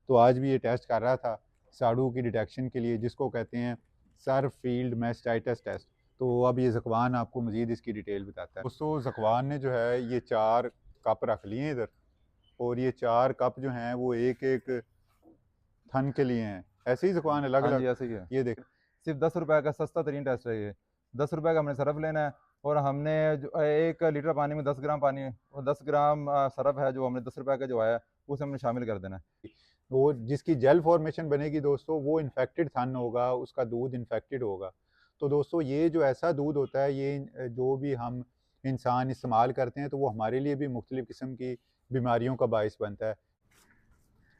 तो आज भी ये टेस्ट कर रहा था साड़ू की डिटेक्शन के लिए, जिसको कहते हैं सर फील्ड मैस्टाइटिस टेस्ट। तो अब ये ज़कवान आपको मज़ीद इसकी डिटेल बताता है। दोस्तों ज़कवान ने जो है ये 4 कप रख लिए हैं इधर, और ये 4 कप जो हैं वो एक एक थन के लिए हैं। ऐसे ही ज़कवान अलग हाँ अलग, जी, ऐसे ही है। ये देख। सिर्फ 10 रुपए का सस्ता तरीन टेस्ट है ये। 10 रुपए का हमने सरफ लेना है, और हमने जो 1 लीटर पानी में 10 ग्राम पानी और 10 ग्राम सरफ है, जो हमने 10 रुपए का जो आया उसे हमने शामिल कर देना है। वो जिसकी जेल फॉर्मेशन बनेगी दोस्तों, वो इन्फेक्टेड थन होगा, उसका दूध इन्फेक्टेड होगा। तो दोस्तों ये जो ऐसा दूध होता है, ये जो भी हम इंसान इस्तेमाल करते हैं तो वो हमारे लिए भी मुख्तलिफ़ किस्म की बीमारियों का बाइस बनता है।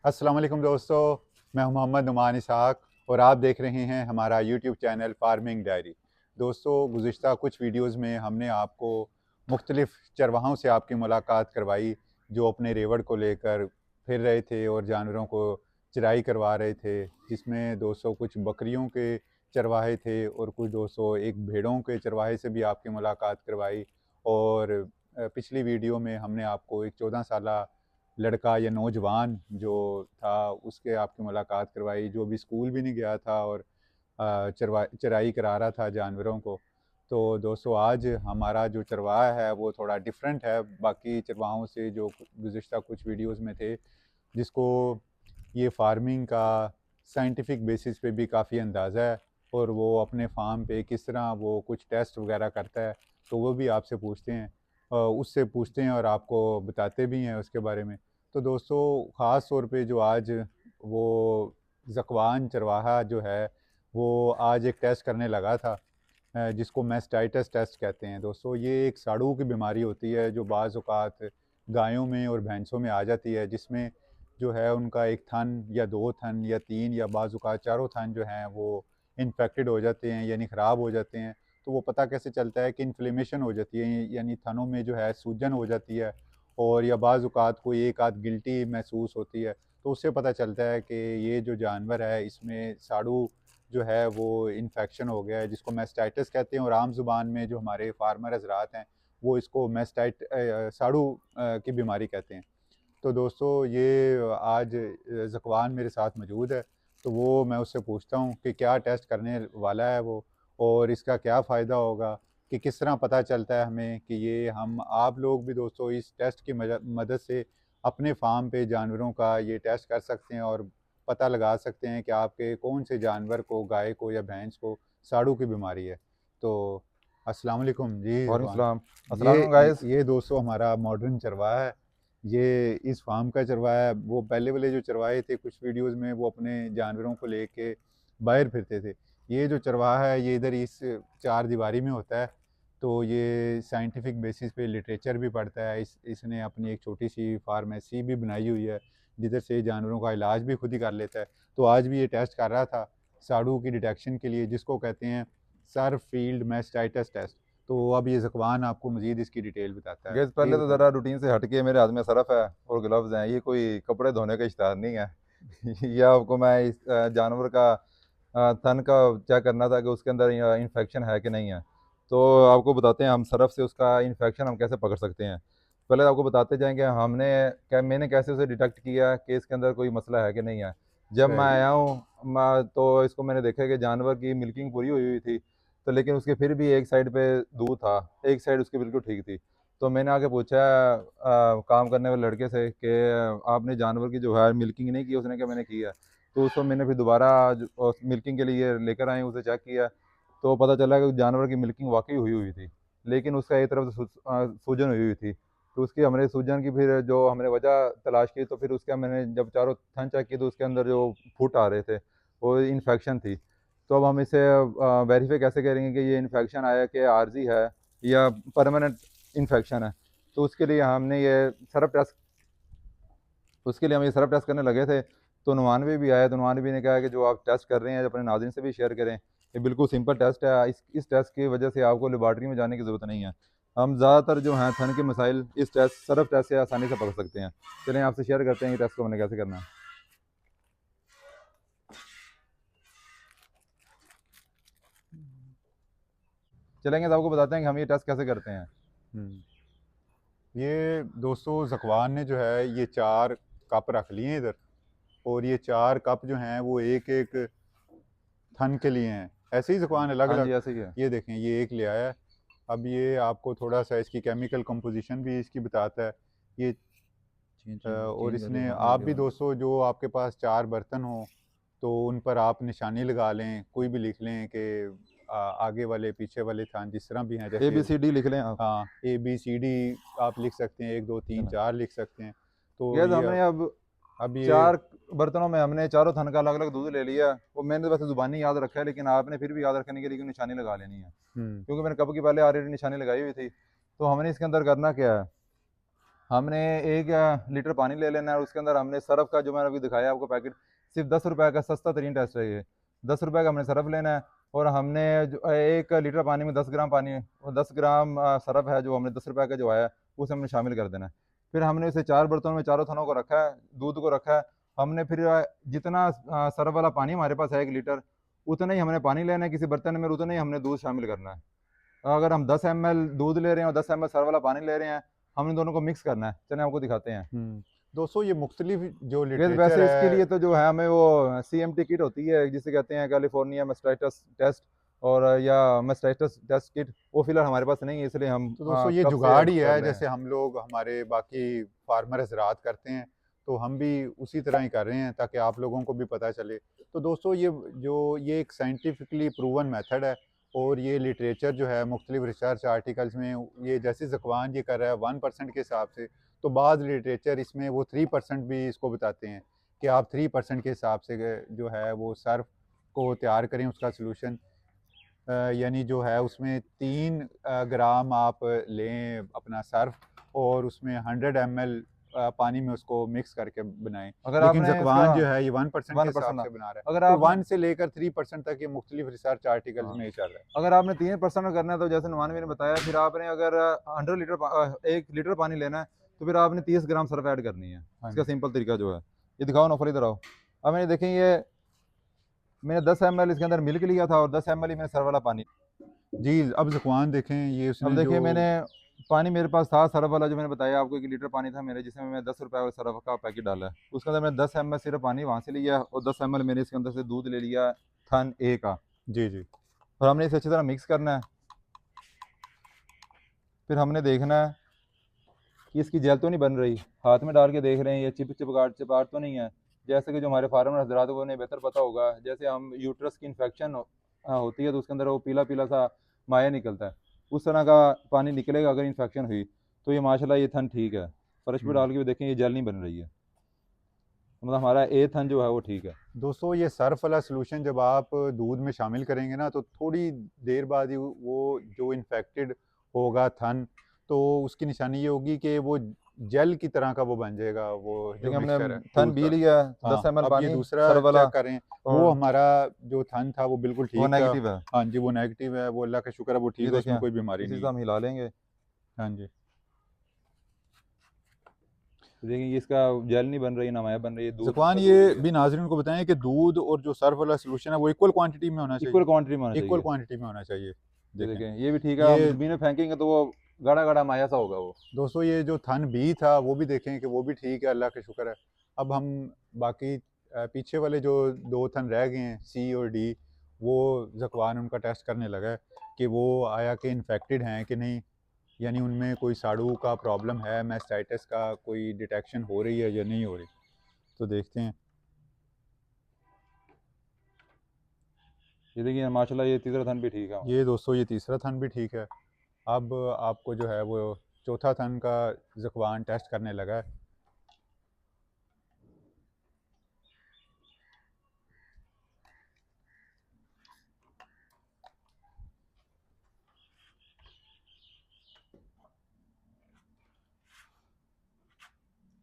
अस्सलाम वालेकुम दोस्तों, मैं हूं मोहम्मद नुमान इसहाक और आप देख रहे हैं हमारा यूट्यूब चैनल फार्मिंग डायरी। दोस्तों गुज़िश्ता कुछ वीडियोस में हमने आपको मुख्तलिफ़ चरवाहों से आपकी मुलाकात करवाई, जो अपने रेवड़ को लेकर फिर रहे थे और जानवरों को चराई करवा रहे थे, जिसमें दोस्तों कुछ बकरियों के चरवाहे थे और कुछ दोस्तों एक भेड़ों के चरवाहे से भी आपकी मुलाकात करवाई। और पिछली वीडियो में हमने आपको एक 14 साला लड़का या नौजवान जो था उसके आपकी मुलाकात करवाई, जो भी स्कूल भी नहीं गया था और चराई करा रहा था जानवरों को। तो दोस्तों आज हमारा जो चरवाहा है वो थोड़ा डिफरेंट है बाकी चरवाहों से जो गुज़िश्ता कुछ वीडियोस में थे, जिसको ये फार्मिंग का साइंटिफिक बेसिस पे भी काफ़ी अंदाज़ा है, और वो अपने फार्म पे किस तरह वो कुछ टेस्ट वगैरह करता है, तो वो भी आपसे पूछते हैं, उससे पूछते हैं और आपको बताते भी हैं उसके बारे में। तो दोस्तों ख़ास तौर पे जो आज वो ज़कवान चरवाहा जो है वो आज एक टेस्ट करने लगा था, जिसको मैस्टाइटिस टेस्ट कहते हैं। दोस्तों ये एक साड़ू की बीमारी होती है जो बाज़ औक़ात गायों में और भैंसों में आ जाती है, जिसमें जो है उनका एक थन या 2 थन या 3 या बाज़ औक़ात चारों थन जो हैं वो इन्फेक्टेड हो जाते हैं, यानी ख़राब हो जाते हैं। तो वो पता कैसे चलता है कि इन्फ्लेमेशन हो जाती है, यानी थनों में जो है सूजन हो जाती है, और या बाज़ औक़ात कोई एक आध गिल्टी महसूस होती है। तो उससे पता चलता है कि ये जो जानवर है इसमें साड़ू जो है वो इन्फेक्शन हो गया है, जिसको मैस्टाइटिस कहते हैं, और आम ज़ुबान में जो हमारे फार्मर हज़रात हैं वो इसको साड़ू की बीमारी कहते हैं। तो दोस्तों ये आज ज़कवान मेरे साथ मौजूद है, तो वो मैं उससे पूछता हूँ कि क्या टेस्ट करने वाला है वो, और इसका क्या फ़ायदा होगा, कि किस तरह पता चलता है हमें कि ये हम आप लोग भी दोस्तों इस टेस्ट की मदद से अपने फार्म पे जानवरों का ये टेस्ट कर सकते हैं और पता लगा सकते हैं कि आपके कौन से जानवर को, गाय को या भैंस को साड़ू की बीमारी है। तो अस्सलाम वालेकुम जी वालेकुम ज़कवान। सलाम। अस्सलाम ये वालेकुम गाइस। ये दोस्तों हमारा मॉडर्न चरवाहा है। ये इस फार्म का चरवाहा है। वो पहले वाले जो चरवाहे थे कुछ वीडियोस में वो अपने जानवरों को लेके बाहर फिरते थे। ये जो चरवाहा है ये इधर इस चार दीवारी में होता है। तो ये साइंटिफिक बेसिस पे लिटरेचर भी पढ़ता है। इसने अपनी एक छोटी सी फार्मेसी भी बनाई हुई है, जिधर से जानवरों का इलाज भी खुद ही कर लेता है। तो आज भी ये टेस्ट कर रहा था साड़ू की डिटेक्शन के लिए, जिसको कहते हैं सर फील्ड मैस्टाइटिस टेस्ट। तो अब ये ज़कवान आपको मज़ीद इसकी डिटेल बताता है। गैस जी पहले तो बताएं। ज़रा रूटीन से हटके मेरे हाथ में सरफ है और ग्लव्स हैं, ये कोई कपड़े धोने का इश्तेहार नहीं है। ये आपको मैं इस जानवर का तन का चेक करना था कि उसके अंदर इन्फेक्शन है कि नहीं है। तो आपको बताते हैं हम सरफ से उसका इन्फेक्शन हम कैसे पकड़ सकते हैं। पहले आपको बताते जाएंगे मैंने कैसे उसे डिटेक्ट किया कि इसके अंदर कोई मसला है कि नहीं है। जब मैं सही। आया हूँ तो इसको मैंने देखा कि जानवर की मिल्किंग पूरी हुई हुई थी, तो लेकिन उसके फिर भी एक साइड पे दूध था, एक साइड उसकी बिल्कुल ठीक थी। तो मैंने आके पूछा काम करने वाले लड़के से कि आपने जानवर की जो है मिल्किंग नहीं की? उसने कहा मैंने की है। तो उसको मैंने फिर दोबारा मिल्किंग के लिए लेकर आए, उसे चेक किया, तो पता चला कि जानवर की मिल्किंग वाकई हुई हुई थी, लेकिन उसका एक तरफ से सूजन हुई हुई थी। तो उसकी हमने सूजन की फिर जो हमने वजह तलाश की, तो फिर उसका मैंने जब चारों थन चेक किए तो उसके अंदर जो फूट आ रहे थे वो इन्फेक्शन थी। तो अब हम इसे वेरीफाई कैसे करेंगे कि ये इन्फेक्शन आया कि आर्जी है या परमानेंट इन्फेक्शन है। तो उसके लिए हम ये सरफ टेस्ट करने लगे थे। तो नुमानवी भी आया, तो नुमानवी ने कहा कि जो आप टेस्ट कर रहे हैं अपने नाज़रीन से भी शेयर करें। ये बिल्कुल सिंपल टेस्ट है, इस टेस्ट की वजह से आपको लेबॉर्ट्री में जाने की ज़रूरत नहीं है। हम ज़्यादातर जो हैं थन के मसाइल इस सरफ टेस्ट से आसानी से पकड़ सकते हैं। चलें आपसे शेयर करते हैं ये टेस्ट को हमने कैसे करना है। चलेंगे तो आपको बताते हैं कि हम ये टेस्ट कैसे करते हैं। हम्म। ये दोस्तों ज़कवान ने जो है ये 4 कप रख लिए हैं इधर, और ये 4 कप जो हैं वो एक एक थन के लिए हैं। ऐसे ही ज़ुकान अलग हाँ अलग। जी, ऐसे ही है। ये देखें, ये एक ले आया है। अब ये आपको थोड़ा सा इसकी केमिकल कंपोजिशन भी इसकी बताता है ये। और इसने आप भी दोस्तों जो आपके पास 4 बर्तन हो तो उन पर आप निशानी लगा लें, कोई भी लिख लें कि आगे वाले पीछे वाले थान जिस तरह भी हैं, जैसे ABCD लिख लें आप। हाँ ABCD आप लिख सकते हैं, 1 2 3 चलें। 4 लिख सकते हैं। तो गैस ये हमने अब अब ये 4 बर्तनों में हमने चारों थन का अलग-अलग दूध ले लिया। वो मैंने तो वैसे ज़ुबानी याद रखा है, लेकिन आपने फिर भी याद रखने के लिए कोई निशानी लगा लेनी है। क्योंकि मैंने कब की पहले ऑलरेडी निशानी लगाई हुई थी। तो हमने इसके अंदर करना क्या है, हमने 1 लीटर पानी ले लेना है और उसके अंदर हमने सर्फ़ का, जो मैंने अभी दिखाया आपको पैकेट, सिर्फ 10 रुपए का सस्ता तरीन टेस्ट है ये। 10 रुपए का हमने सर्फ़ लेना है और हमने जो 1 लीटर पानी में 10 ग्राम पानी और 10 ग्राम सर्फ़ है, जो हमने 10 रुपए का जो आया, उसे हमने शामिल कर देना है। फिर हमने इसे 4 बर्तनों में चारों थनों को रखा है, दूध को रखा है। हमने फिर जितना सर्फ़ वाला पानी हमारे पास है 1 लीटर, उतना ही हमने पानी लेना है किसी बर्तन में और उतना ही हमने दूध शामिल करना है। अगर हम 10 ml दूध ले रहे हैं और 10 ml सर्फ़ वाला पानी ले रहे हैं, हमने दोनों को मिक्स करना है। चलें आपको दिखाते हैं। दोस्तों ये मुख्तलिफ जो गैस लिटरेचर वैसे इसके है। लिए तो जो है हमें वो CMT किट होती है, जिसे कहते हैं कैलिफोर्निया मास्टाइटिस टेस्ट, और या मास्टाइटिस टेस्ट किट, वो फिलहाल हमारे पास नहीं है, इसलिए हम तो दोस्तों ये कप से जुगाड़ ही कर है, रहे हैं। जैसे हम लोग हमारे बाकी फार्मर हजरात करते हैं, तो हम भी उसी तरह ही कर रहे हैं ताकि आप लोगों को भी पता चले। तो दोस्तों ये एक साइंटिफिकली प्रूवन मेथड है और ये लिटरेचर जो है मुख्तलिफ रिसर्च आर्टिकल्स में, ये जैसे ज़कवान ये कर रहा है 1% के हिसाब से, तो बाद लिटरेचर इसमें वो 3% भी इसको बताते हैं कि आप 3% के हिसाब से जो है वो सर्फ को तैयार करें, उसका सलूशन। यानी जो है उसमें 3 ग्राम आप लें अपना सर्फ और उसमें 100 ml पानी में उसको मिक्स करके बनाएं। अगर लेकिन आपने इसका ज़कवान जो है ये 1% के हिसाब 1%, से बना रहा अगर है, तो आपने 1 से लेकर 3% तक ये मुख्तलिफ रिसर्च आर्टिकल्स हाँ, में ही चल रहा है। अगर आपने 3% करना है, तो जैसे नुमान ने बताया, फिर आपने अगर 1 लीटर पानी लेना है, तो फिर आपने 30 ग्राम सर्फ ऐड करनी है। हाँ इसका जी। सिंपल तरीका जो है, ये दिखाओ नौफर, इधर आओ। अब मैंने देखें, ये मैंने 10 ml इसके अंदर मिल्क लिया था और 10 ml ही मैंने सर्फ वाला पानी। जी, अब ज़कवान देखें, ये अब उसने जो देखिए, मैंने पानी मेरे पास था सर्फ वाला, जो मैंने बताया आपको, 1 लीटर पानी था मेरे, जिसमें मैं 10 रुपए वाला सर्फ का पैकेट डाला है। उसके अंदर मैंने 10 ml सिर्फ पानी वहाँ से लिया और 10 ml मैंने इसके अंदर से दूध ले लिया थन A का, जी, जी। और हमने इसे अच्छी तरह मिक्स करना है। फिर हमने देखना है कि इसकी जेल तो नहीं बन रही, हाथ में डाल के देख रहे हैं ये चिपचिपाहट तो नहीं है। जैसे कि जो हमारे फार्मर हजरात को उन्हें बेहतर पता होगा, जैसे हम यूट्रस की इन्फेक्शन होती है तो उसके अंदर वो पीला पीला सा माया निकलता है, उस तरह का पानी निकलेगा अगर इन्फेक्शन हुई। तो ये माशाल्लाह ये थन ठीक है, फर्श पे डाल के भी देखें ये जेल नहीं बन रही है, मतलब हमारा ए थन जो है वो ठीक है। दोस्तों ये सर्फ वाला सलूशन जब आप दूध में शामिल करेंगे ना, तो थोड़ी देर बाद ही वो जो इन्फेक्टेड होगा थन, तो उसकी निशानी ये होगी कि वो जेल की तरह का वो बन जाएगा, वो जो देखिए, हमने मिक्सचर है थन दूध बी का। लिया, हाँ, 10 ml अब ये पानी दूसरा सर्फ वाला, चेक करें, वो और हमारा जो थन था वो बिल्कुल वो ठीक था। नेगेटिव है। हाँ जी, वो नेगेटिव है, वो अल्लाह का शुक्र है, वो ये ठीक है, उसमें देखें, कोई बीमारी इसी नहीं से है। हम हिला लेंगे, हाँ जी। तो देखिए इसका जेल नहीं बन रही, ना माया बन रही है, दूध ज़कवान का दूध ये ही है। भी नाज़रीन को बताएं कि दूध और जो सर्फ वाला सलूशन है वो इक्वल क्वांटिटी में होना इक्वल चाहिए। क्वांटिटी में होना इक्वल चाहिए। क्वांटिटी में होना चाहिए। ये देखें, देखें, ये भी ठीक है, हम ये दूरबीन में फेंकेंगे तो वो गाढ़ा गाढ़ा माया सा होगा वो। दोस्तों ये जो थन बी था वो भी देखें कि वो भी ठीक है, अल्लाह का शुक्र है। अब हम बाकी पीछे वाले जो 2 थन रह गए हैं सी और डी, वो ज़कवान उनका टेस्ट करने लगा है कि वो आया कि इन्फेक्टेड हैं कि नहीं, यानी उनमें कोई साड़ू का प्रॉब्लम है, मैस्टाइटिस का कोई डिटेक्शन हो रही है या नहीं हो रही। तो देखते हैं। ये देखिए माशाल्लाह, ये तीसरा थन भी ठीक है हमारा। ये दोस्तों ये तीसरा थन भी ठीक है। अब आपको जो है वो चौथा थन का ज़कवान टेस्ट करने लगा है।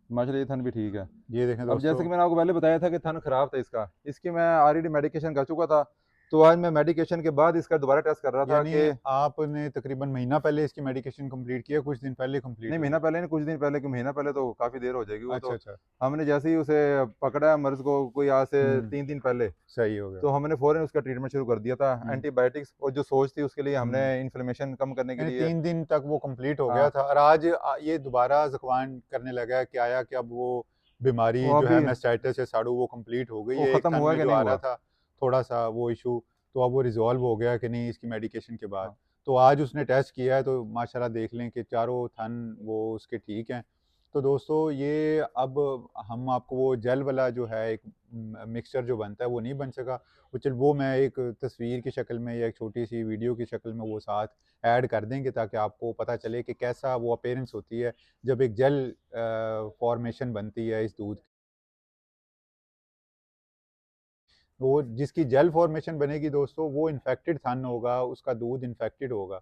माशाल्लाह ये थन भी ठीक है। ये देखें अब जैसे दोस्तों। कि मैंने आपको पहले बताया था कि थन खराब था इसका, इसकी मैं ऑलरेडी मेडिकेशन कर चुका था, तो आज मैं मेडिकेशन के बाद इसका दोबारा टेस्ट कर रहा था यानी कि, आपने तकरीबन महीना पहले इसकी मेडिकेशन कंप्लीट किया, कुछ दिन पहले नहीं कंप्लीट हुई महीना है? पहले नहीं, कुछ दिन पहले, कि महीना पहले तो काफ़ी देर हो जाएगी वो अच्छा, तो। अच्छा। हमने जैसे ही उसे पकड़ा मर्ज को, कोई आज से हुँ, 3 दिन पहले, सही हो गया। तो हमने फ़ौरन उसका ट्रीटमेंट शुरू कर दिया था, हुँ, एंटीबायोटिक्स, और जो सोच थी उसके लिए हमने हुँ। इन्फ्लेमेशन कम करने के यानी लिए। 3 दिन तक वो कंप्लीट हो गया हाँ, था और आज ये दोबारा ज़ुकान करने लगा है कि आया कि अब वो बीमारी वो जो है अभी मास्टाइटिस या साड़ू वो कंप्लीट हो गई वो है। एक ख़त्म थन हुआ में कि जो नहीं आ रहा हुआ? था थोड़ा-सा वो इश्यू, तो अब वो रिज़ॉल्व हो गया कि नहीं इसकी मेडिकेशन के बाद। हाँ। तो आज उसने टेस्ट किया है तो माशाल्लाह देख लें कि चारों थन वो उसके ठीक हैं। तो दोस्तों ये अब हम आपको वो जेल वाला जो है एक मिक्सचर जो बनता है वो नहीं बन सका। वो मैं एक तस्वीर की शक्ल में या एक छोटी-सी वीडियो की शक्ल में वो साथ ऐड कर देंगे ताकि आपको पता चले कि कैसा वो अपीयरेंस होती है जब एक जेल फॉर्मेशन बनती है इस दूध। वो जिसकी जेल फॉर्मेशन बनेगी दोस्तों वो इन्फेक्टेड थन होगा, उसका दूध इन्फेक्टेड होगा।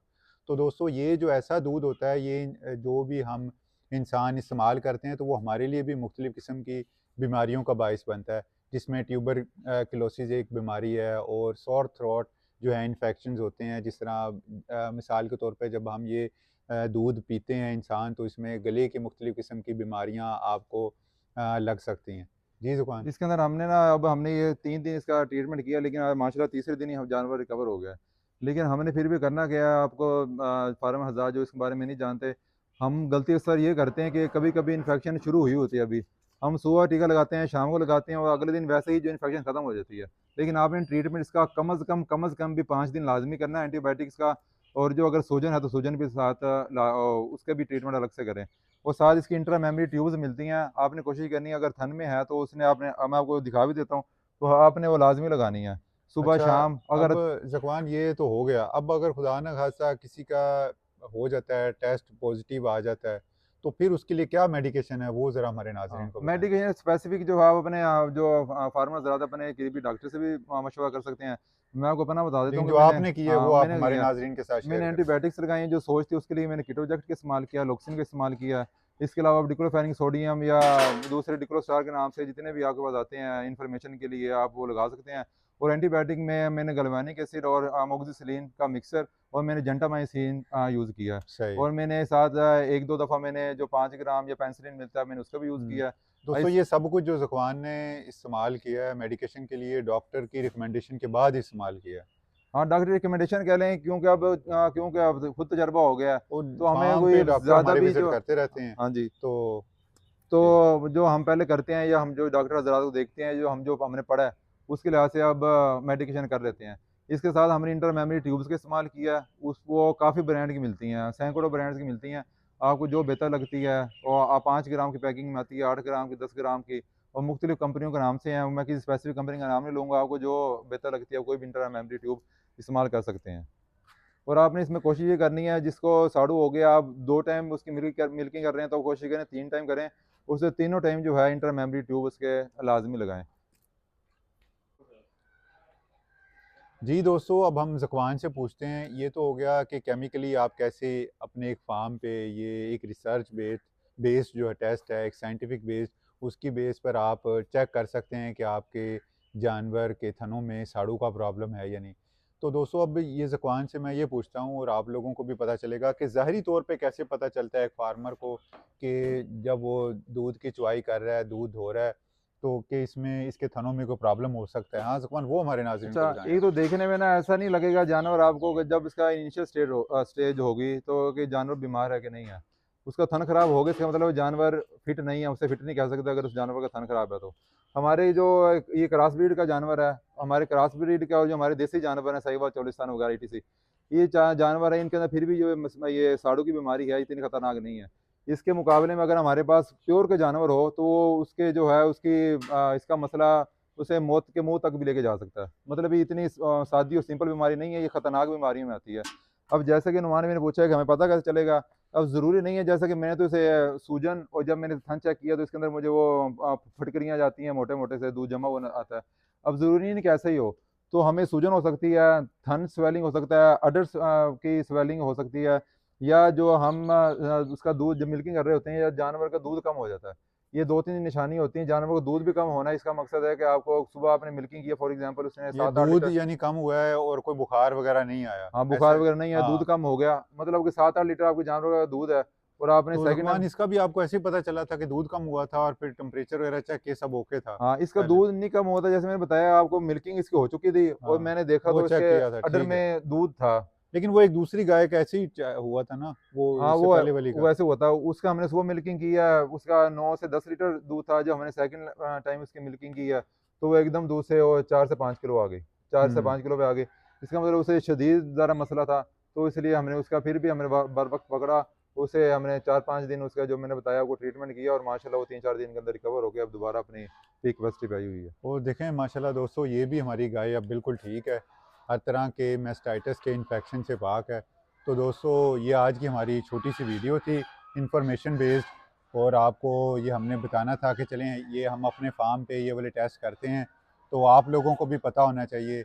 तो दोस्तों ये जो ऐसा दूध होता है ये जो भी हम इंसान इस्तेमाल करते हैं तो वो हमारे लिए भी मुख्तलिफ़ किस्म की बीमारियों का बाइस बनता है। जिसमें ट्यूबरक्लोसिस एक बीमारी है और सोर थ्रोट जो है इन्फेक्शंस होते हैं। जिस तरह मिसाल के तौर पे जब हम ये दूध पीते हैं इंसान तो इसमें गले की मुख्तलिफ़ किस्म की बीमारियाँ आपको लग सकती हैं। जी ज़ुबान। इसके अंदर हमने ना अब हमने ये 3 दिन इसका ट्रीटमेंट किया, लेकिन आज माशाल्लाह तीसरे दिन ही हम जानवर रिकवर हो गया। लेकिन हमने फिर भी करना क्या है, आपको फार्म हज़ार जो इसके बारे में नहीं जानते, हम गलती अक्सर ये करते हैं कि कभी-कभी इन्फेक्शन शुरू हुई होती है अभी, हम सुबह टीका लगाते हैं, शाम को लगाते हैं और अगले दिन वैसे ही जो इन्फेक्शन खत्म हो जाती है। लेकिन आपने ट्रीटमेंट इसका कम से कम भी 5 दिन लाज़मी करना है एंटीबायोटिक्स का, और जो अगर सूजन है तो सूजन के साथ उसका भी ट्रीटमेंट अलग से करें। और साथ इसकी इंट्रा मेमोरी ट्यूब्स मिलती हैं, आपने कोशिश करनी है अगर थन में है तो उसने आपने मैं आपको दिखा भी देता हूँ, तो आपने वो लाज़मी लगानी है, सुबह अच्छा, शाम अब अगर। ज़कवान ये तो हो गया। अब अगर खुदा न ख़ास्ता किसी का हो जाता है, टेस्ट पॉज़िटिव आ जाता है, तो फिर उसके लिए क्या मेडिकेशन है, वो ज़रा हमारे नाज़रीन हाँ, को बताएँ? मेडिकेशन स्पेसिफिक जो है आप अपने जो फार्मर ज़्यादा अपने करीबी डॉक्टर से भी मशवरा कर सकते हैं। मैं आपको अपना बता देता लेकिन हूँ कि जो मैंने आपने की है, वो आप मैंने हमारे किया, नाज़रीन के साथ शेयर मैंने करें। एंटीबायोटिक्स लगाई हैं, जो सोच थी उसके लिए मैंने कीटोजेक्ट का इस्तेमाल किया, लॉक्सिन का इस्तेमाल किया। इसके अलावा आप डिक्लोफेनिक सोडियम या दूसरे डिक्लोस्टार के नाम से जितने भी आपके पास आते हैं इन्फॉर्मेशन के लिए, आप वो लगा सकते हैं। और एंटीबायोटिक में मैंने गल्वेनिक एसिड और अमोक्सिसिलिन का मिक्सर और मैंने जेंटामाइसिन यूज़ किया। सही। और मैंने साथ 1-2 दफ़ा मैंने जो 5 ग्राम या पेनिसिलिन मिलता है, मैंने उसका भी यूज़ हुँ। किया। दोस्तों इस ये सब कुछ जो ज़ुकवान ने इस्तेमाल किया है मेडिकेशन के लिए, डॉक्टर की रिकमेंडेशन के बाद इस्तेमाल किया है। हाँ, डॉक्टर की रिकमेंडेशन कह लें, क्योंकि अब खुद तजुर्बा हो गया है, और तो हमें फार्म कोई पे डॉक्टर ज़्यादा हमारे भी विज़िट जो। करते रहते हैं, हाँ जी। तो जी। तो जो हम पहले करते हैं या हम जो डॉक्टर हज़रात को देखते हैं, जो हमने पढ़ा है, उसके लिहाज से अब मेडिकेशन कर लेते हैं। इसके साथ हमने इंटर मेमोरी ट्यूब्स का इस्तेमाल किया है, वो काफ़ी ब्रांड की मिलती हैं, सैकड़ों ब्रांड्स की मिलती हैं। आपको जो बेहतर लगती है, और 5 ग्राम की पैकिंग में आती है, 8 ग्राम की, 10 ग्राम की, और मुख्तलिफ़ कंपनियों के नाम से हैं। मैं किसी स्पेसिफ़िक कंपनी का नाम नहीं लूँगा, आपको जो बेहतर लगती है, कोई भी इंटर मेमोरी ट्यूब इस्तेमाल कर सकते हैं। और आपने इसमें कोशिश ये करनी है, जिसको साड़ू हो गया, आप 2 टाइम उसकी मिल्किंग कर रहे हैं तो कोशिश करें 3 टाइम करें। उससे तीनों टाइम जो है इंटर मेमोरी ट्यूब उसके लाज़मी लगाएँ। जी दोस्तों, अब हम ज़ुकवान से पूछते हैं, ये तो हो गया कि केमिकली आप कैसे अपने एक फ़ार्म पे ये एक रिसर्च बेस्ड जो है टेस्ट है, एक साइंटिफिक बेस्ड, उसकी बेस पर आप चेक कर सकते हैं कि आपके जानवर के थनों में साड़ू का प्रॉब्लम है या नहीं। तो दोस्तों अब ये ज़ुकवान से मैं ये पूछता हूँ और आप लोगों को भी पता चलेगा कि ज़ाहिरी तौर पे कैसे पता चलता है एक फार्मर को कि जब वो दूध की चुवाई कर रहा है, दूध हो रहा है, तो कि इसमें इसके थनों में कोई प्रॉब्लम हो सकता है। हाँ, ज़ुकवान वो हमारे नाज़रीन को अच्छा, बताएँ एक आप। तो देखने में ना ऐसा नहीं लगेगा जानवर आपको कि जब इसका इनिशियल स्टेज होगी तो कि जानवर बीमार है कि नहीं है। उसका थन खराब हो गया, इसका मतलब जानवर फिट नहीं है, उसे फिट नहीं कह सकते अगर उस जानवर का थन खराब है तो। हमारे जो ये क्रॉस ब्रीड का जानवर है, हमारे क्रॉस ब्रीड का और जो हमारे देसी जानवर हैं, साहिवाल, चोलिस्तान वगैरह ईटीसी, ये जानवर है, इनके अंदर फिर भी जो ये साड़ू की बीमारी है इतनी खतरनाक नहीं है। इसके मुकाबले में अगर हमारे पास प्योर के जानवर हो तो वो उसके जो है उसकी इसका मसला उसे मौत के मुँह तक भी लेके जा सकता है। मतलब ये इतनी सादी और सिंपल बीमारी नहीं है, ये खतरनाक बीमारियों में आती है। अब जैसे कि नुमान मैंने पूछा है कि हमें पता कैसे चलेगा? अब ज़रूरी नहीं है, जैसा कि मैंने तो इसे सूजन, और जब मैंने थन चेक किया तो इसके अंदर मुझे वो फटकरियाँ जाती हैं, मोटे-मोटे से दूध जमा हुआ आता है। अब ज़रूरी नहीं कि ऐसा ही हो, तो हमें सूजन हो सकती है, थन स्वेलिंग हो सकता है, अडर्स की स्वेलिंग हो सकती है, या जो हम उसका दूध जब मिल्किंग कर रहे होते हैं या जानवर का दूध कम हो जाता है। ये 2-3 निशानी होती हैं। जानवर को दूध भी कम होना है, इसका मकसद है कि आपको सुबह आपने मिल्किंग किया, फॉर एग्ज़ाम्पल उसने ये 7-8 दूध लीटर। यानी कम हुआ है और कोई बुखार वगैरह नहीं आया, हाँ, ऐसा बुखार है? वगैरह नहीं है, दूध हाँ, कम हो गया, मतलब कि 7-8 लीटर आपके जानवर का दूध है, और आपने तो सेकंड ज़ुकवान टाइम। इसका भी आपको ऐसे ही पता चला था कि दूध कम हुआ था और फिर टेम्परेचर वगैरह चेक किए सब ओके था हाँ, इसका पहले? दूध नहीं कम होता, जैसे मैंने बताया आपको, मिल्किंग इसकी हो चुकी थी और हाँ, मैंने देखा वो तो चेक इसके किया था, अडर ठीक है। में दूध था। लेकिन वो एक दूसरी गाय का ऐसे ही हुआ था ना, वो हाँ, इससे पहले वाली का। वैसे हुआ था। उसका हमने सुबह मिल्किंग की है, उसका 9 से 10 लीटर दूध था। जब हमने सेकंड टाइम उसकी मिल्किंग की है, तो वो एकदम दूध से वो 4 से 5 किलो आ गई, 4 से हम्म 5 किलो पे आ गई। इसका मतलब उसे शदीद ज़रा मसला था, तो इसलिए हमने उसका फिर भी हमने बर वक़्त पकड़ा। उसे हमने 4-5 दिन उसका जो मैंने बताया वो ट्रीटमेंट किया, और माशाल्लाह वो 3-4 दिन के अंदर रिकवर हो गया, अब दोबारा अपनी पीक कैपेसिटी पे आई हुई है। और देखें माशाल्लाह दोस्तों, ये भी हमारी गाय अब बिल्कुल ठीक है, हर तरह के मैस्टाइटिस के इन्फेक्शन से पाक है। तो दोस्तों, ये आज की हमारी छोटी सी वीडियो थी, इंफॉर्मेशन बेस्ड, और आपको ये हमने बताना था कि चलें ये हम अपने फार्म पे ये वाले टेस्ट करते हैं, तो आप लोगों को भी पता होना चाहिए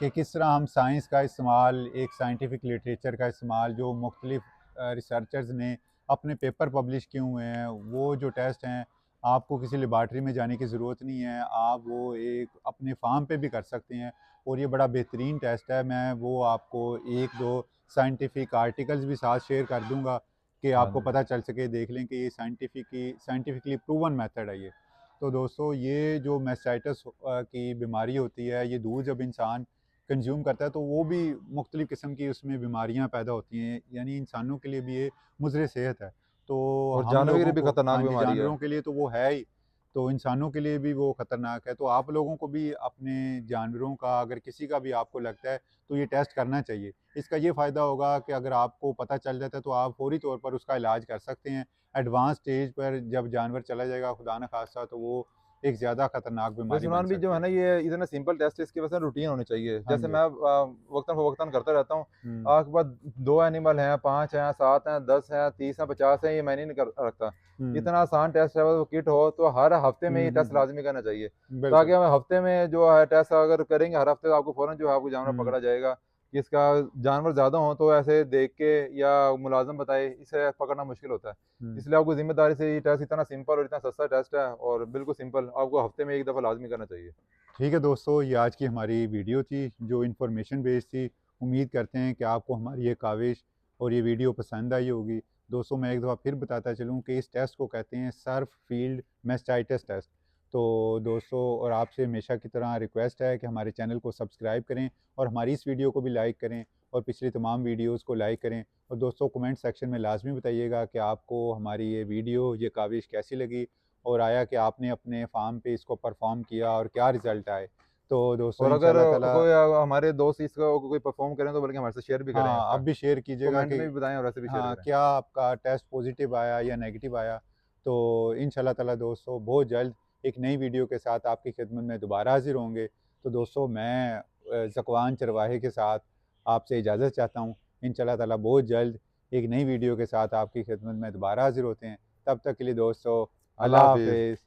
कि किस तरह हम साइंस का इस्तेमाल, एक साइंटिफिक लिटरेचर का इस्तेमाल, जो मुख्तलिफ रिसर्चर्स ने अपने पेपर पब्लिश किए हुए हैं, वो जो टेस्ट हैं, आपको किसी लेबॉर्ट्री में जाने की ज़रूरत नहीं है, आप वो एक अपने फार्म पे भी कर सकते हैं। और ये बड़ा बेहतरीन टेस्ट है। मैं वो आपको एक दो साइंटिफिक आर्टिकल्स भी साथ शेयर कर दूंगा कि हाँ आपको जी। पता चल सके, देख लें कि ये साइंटिफिकली प्रूवन मेथड है ये। तो दोस्तों, ये जो मैस्टाइटिस की बीमारी होती है, ये दूध जब इंसान कंज्यूम करता है तो वो भी मुख्तलिफ़ किस्म की उसमें बीमारियाँ पैदा होती हैं, यानी इंसानों के लिए भी ये मुज़र सेहत है। तो और हम जानवर के लिए लोगों भी को, खतरनाक हाँ जी, बीमारी है। जानवरों के लिए तो वो है ही, तो इंसानों के लिए भी वो ख़तरनाक है। तो आप लोगों को भी अपने जानवरों का, अगर किसी का भी आपको लगता है, तो ये टेस्ट करना चाहिए। इसका ये फ़ायदा होगा कि अगर आपको पता चल जाता है तो आप फ़ौरी तौर पर उसका इलाज कर सकते हैं। एडवांस स्टेज पर जब जानवर चला जाएगा खुदा न खास्ता, तो वो एक ज़्यादा ख़तरनाक बीमारी वैसे बन उन्होंने भी जो सकती है है। ना, ये इतना सिंपल टेस्ट है, इसके वैसे रूटीन होनी चाहिए। हाँ जैसे जी। मैं वक्तन फवक्तन करता रहता हूँ। हुँ, आपके पास 2 एनिमल हैं, 5 हैं, 7 हैं, 10 हैं, 30 हैं, 50 हैं, ये मैंने नहीं कर रखता। हुँ, इतना आसान टेस्ट है, वो किट हो तो हर हफ्ते में हुँ, ये हुँ, टेस्ट लाज़मी करना चाहिए। ताकि बिल्कुल। हम हफ्ते में जो है टेस्ट अगर करेंगे हर हफ्ते, तो आपको फ़ौरन जो है आपको जानवर हुँ, पकड़ा जाएगा। कि इसका जानवर ज़्यादा हो तो ऐसे देख के या मुलाज़िम बताए, इसे पकड़ना मुश्किल होता है। हुँ। इसलिए आपको ज़िम्मेदारी से ये टेस्ट, इतना सिंपल और इतना सस्ता टेस्ट है और बिल्कुल सिंपल, आपको हफ्ते में 1 दफ़ा लाज़मी करना चाहिए। ठीक है दोस्तों, ये आज की हमारी वीडियो थी जो इन्फॉर्मेशन बेस्ड थी। उम्मीद करते हैं कि आपको हमारी ये काविश और ये वीडियो पसंद आई होगी। दोस्तों, मैं एक दफ़ा फिर बताता चलूँ कि इस टेस्ट को कहते हैं सर्फ फील्ड मैस्टाइटिस टेस्ट। तो दोस्तों, और आपसे हमेशा की तरह रिक्वेस्ट है कि हमारे चैनल को सब्सक्राइब करें और हमारी इस वीडियो को भी लाइक करें और पिछली तमाम वीडियोज़ को लाइक करें। और दोस्तों, कमेंट सेक्शन में लाजमी बताइएगा कि आपको हमारी ये वीडियो, ये काविश कैसी लगी, और आया कि आपने अपने फार्म पे इसको परफॉर्म किया और क्या रिज़ल्ट आए। तो दोस्तों, और अगर इंशाल्लाह ताला, कोई हमारे दोस्त इसको कोई परफ़ॉर्म करें, तो बल्कि हमारे साथ शेयर भी करें हाँ, ऐसा। आप भी शेयर कीजिएगा कमेंट कि में भी बताएँ और ऐसे भी शेयर हाँ, करें। क्या आपका टेस्ट पॉजिटिव आया या नेगेटिव आया। तो इंशाल्लाह ताला दोस्तों, बहुत जल्द एक नई वीडियो के साथ आपकी खिदमत में दोबारा हाज़िर होंगे। तो दोस्तों, मैं ज़कवान चरवाहे के साथ आपसे इजाज़त चाहता हूँ। इंशाल्लाह ताला बहुत जल्द एक नई वीडियो के साथ आपकी खिदमत में दोबारा हाज़िर होते हैं। तब तक के लिए दोस्तों, अल्लाह अल्लाह हाफ़िज़। हाफ़िज़।